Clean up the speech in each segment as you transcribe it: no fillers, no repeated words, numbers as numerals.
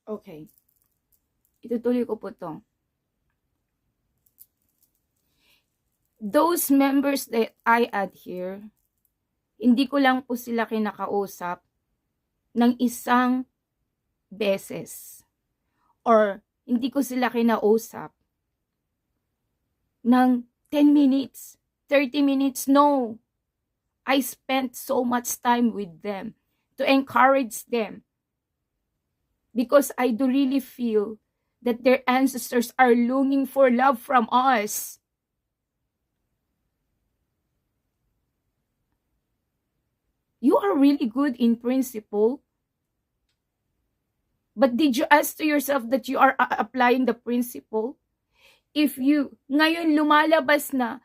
Okay. Itutuloy ko po to. Those members that I add here, hindi ko lang po sila kinakausap ng isang beses. Or hindi ko sila kinausap ng 10 minutes, 30 minutes. No. I spent so much time with them to encourage them. Because I do really feel that their ancestors are longing for love from us. You are really good in principle. But did you ask to yourself that you are applying the principle? If you, ngayon lumalabas na,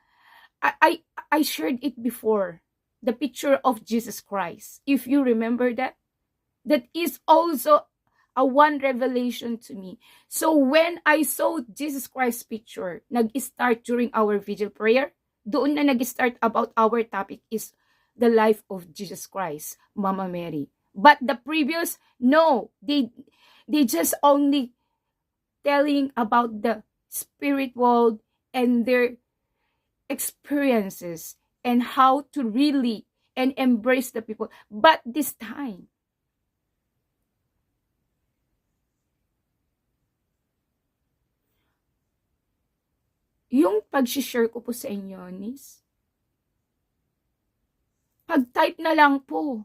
I shared it before, the picture of Jesus Christ. If you remember that, that is also a one revelation to me. So when I saw Jesus Christ's picture, nag-start during our vigil prayer, doon na nag-start about our topic is the life of Jesus Christ, Mama Mary. But the previous, no, they just only telling about the spirit world and their experiences and how to really and embrace the people. But this time, yung pag-share ko po sa inyo, Nis, pag-type na lang po.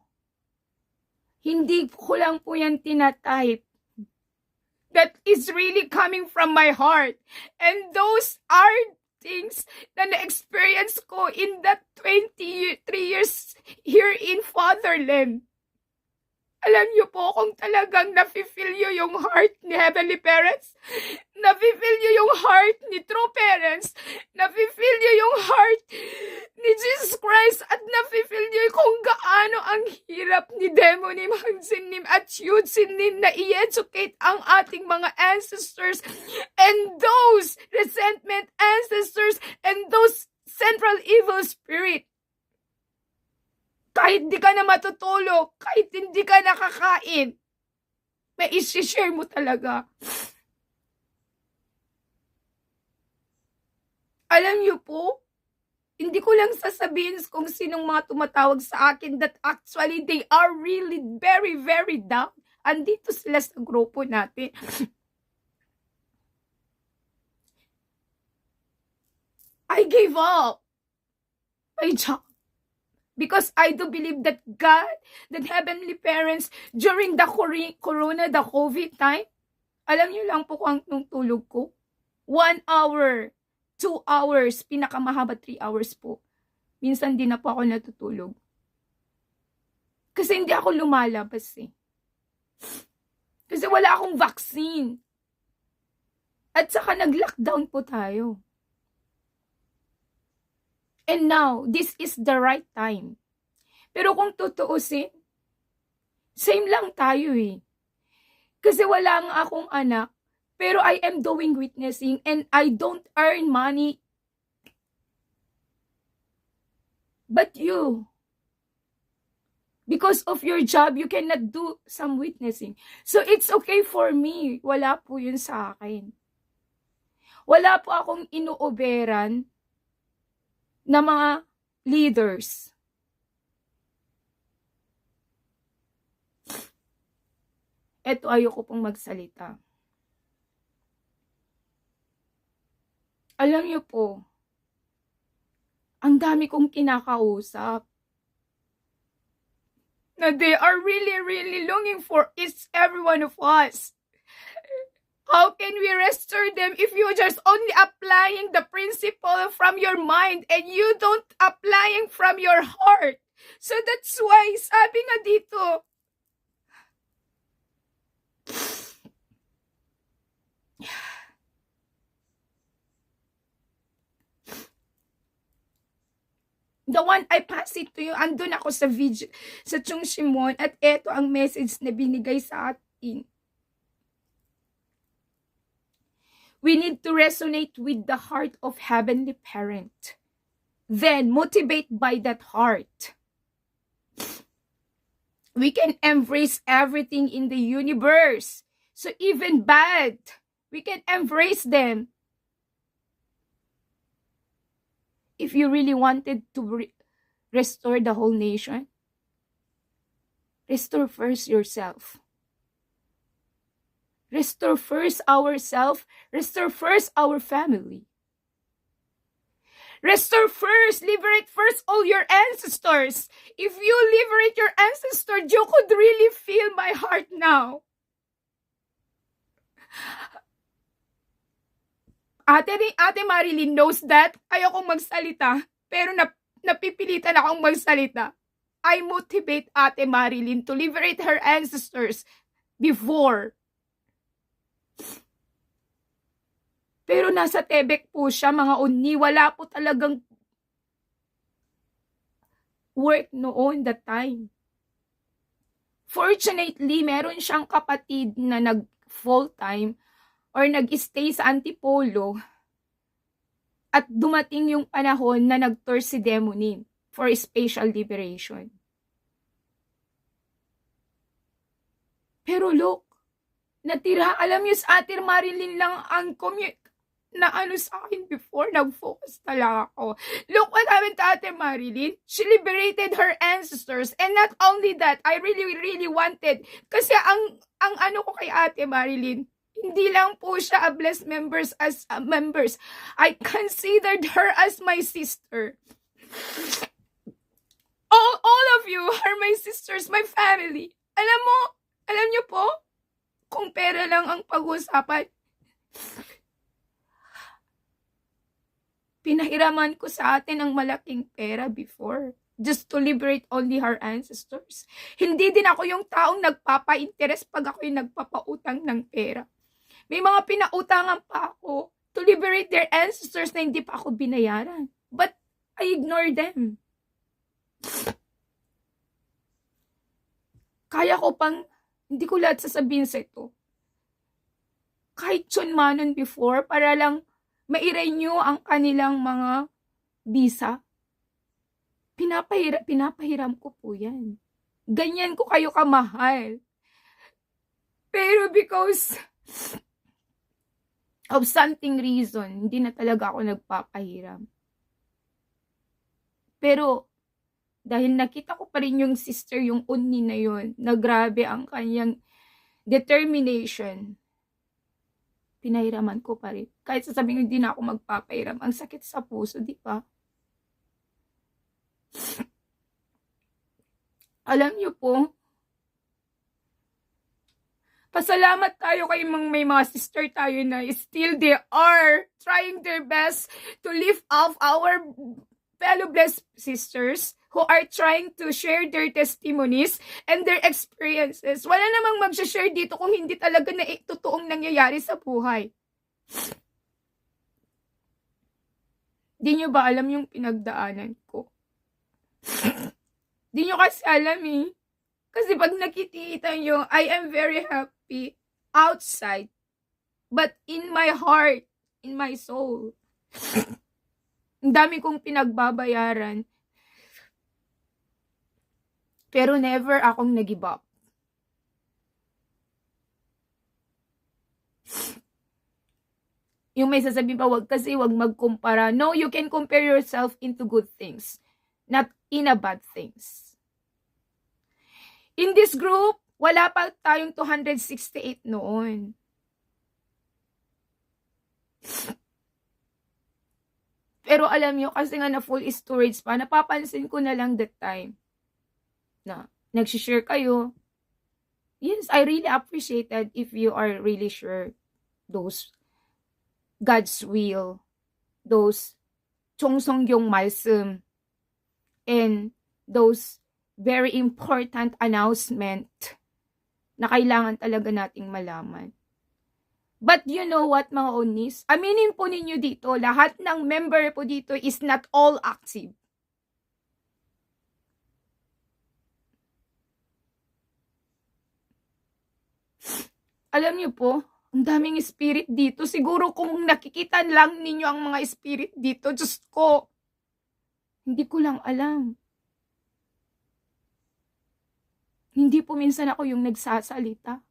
Hindi ko lang po yan tinatype. That is really coming from my heart. And those are things na na-experience ko in that 23 years here in Fatherland. Alam niyo po kung talagang nafe-feel niyo yung heart ni Heavenly Parents, nafe-feel niyo yung heart ni True Parents, nafe-feel niyo yung heart ni Jesus Christ, at nafe-feel niyo kung gaano ang hirap ni Demonim, Hansinim, at Yudsinim na i-educate ang ating mga ancestors and those resentment ancestors and those central evil spirit. Kahit di ka na matutulog, kahit hindi ka nakakain, may isi-share mo talaga. Alam niyo po, hindi ko lang sasabihin kung sinong mga tumatawag sa akin that actually they are really very, very down. Andito sila sa grupo natin. I gave up my job. Because I do believe that God, that Heavenly Parents, during the Corona, the COVID time, alam niyo lang po kung anong tulog ko? 1 hour, 2 hours, pinakamahaba 3 hours po. Minsan din na po ako natutulog. Kasi hindi ako lumalabas eh. Kasi wala akong vaccine. At saka nag-lockdown po tayo. And now, this is the right time. Pero kung tutuusin, same lang tayo eh. Kasi wala nga akong anak, pero I am doing witnessing and I don't earn money. But you, because of your job, you cannot do some witnessing. So it's okay for me. Wala po yun sa akin. Wala po akong inuoberan na mga leaders. Eto, ayoko pong magsalita. Alam niyo po, ang dami kong kinakausap na they are really, really longing for each every one of us. How can we restore them if you just only applying the principle from your mind and you don't applying from your heart? So that's why, sabi nga dito, the one I pass it to you, andun ako sa video, sa Chung Shimon, at eto ang message na binigay sa atin. We need to resonate with the heart of Heavenly Parent. Then, motivate by that heart. We can embrace everything in the universe. So even bad, we can embrace them. If you really wanted to restore the whole nation, restore first yourself. Restore first ourselves. Restore first our family. Restore first, liberate first all your ancestors. If you liberate your ancestors, you could really feel my heart now. Ate Marilyn knows that. Ayokong magsalita, pero napipilitan akong magsalita. I motivate Ate Marilyn to liberate her ancestors before. Pero nasa Tebek po siya, mga unni. Wala po talagang work noon that time. Fortunately, meron siyang kapatid na nag-full-time or nag-stay sa Antipolo. At dumating yung panahon na nag-tour si Demonin for spatial liberation. Pero look, natira, alam niyo sa Ate Marilyn lang ang na sa akin before, nag-focus talaga ako. Look what happened to Ate Marilyn. She liberated her ancestors. And not only that, I really wanted. Kasi ang ano ko kay Ate Marilyn, hindi lang po siya a blessed members. I considered her as my sister. All of you are my sisters, my family. Alam niyo po, kung pera lang ang pag-usapan, pinahiraman ko sa atin ang malaking pera before just to liberate only her ancestors. Hindi din ako yung taong nagpapa-interest pag ako yung nagpapautang ng pera. May mga pinautangan pa ako to liberate their ancestors na hindi pa ako binayaran. But I ignore them. Kaya ko pang, hindi ko lahat sasabihin sa ito. Kahit tsunmanon before, para lang ma-renew ang kanilang mga visa. Pinapahiram ko po yan. Ganyan ko kayo kamahal. Pero because of something reason, hindi na talaga ako nagpapahiram. Pero dahil nakita ko pa rin yung sister, yung unni na yun, na grabe ang kanyang determination, pinahiraman ko pa rin. Kahit sasabihin hindi na ako magpapahiram. Ang sakit sa puso, di ba? Alam niyo po, pasalamat tayo kay may mga sister tayo na still they are trying their best to lift up our fellow blessed sisters who are trying to share their testimonies and their experiences. Wala namang mag-share dito kung hindi talaga na totoong nangyayari sa buhay. Di nyo ba alam yung pinagdaanan ko? Di nyo kasi alam eh. Kasi pag nakikita nyo, I am very happy outside. But in my heart, in my soul, ang dami kong pinagbabayaran. Pero never akong nag-give up. Yung may sasabihin pa, wag magkumpara. No, you can compare yourself into good things, not in a bad things. In this group, wala pa tayong 268 noon. Pero alam nyo, kasi nga na full storage pa, napapansin ko na lang that time na nagsishare kayo. Yes, I really appreciated if you are really sure those God's will, those 총성경 말씀, and those very important announcement na kailangan talaga nating malaman. But you know what, mga unis? Aminin po ninyo dito, lahat ng member po dito is not all active. Alam niyo po, ang daming spirit dito. Siguro kung nakikita lang ninyo ang mga spirit dito, Diyos ko, hindi ko lang alam. Hindi po minsan ako yung nagsasalita.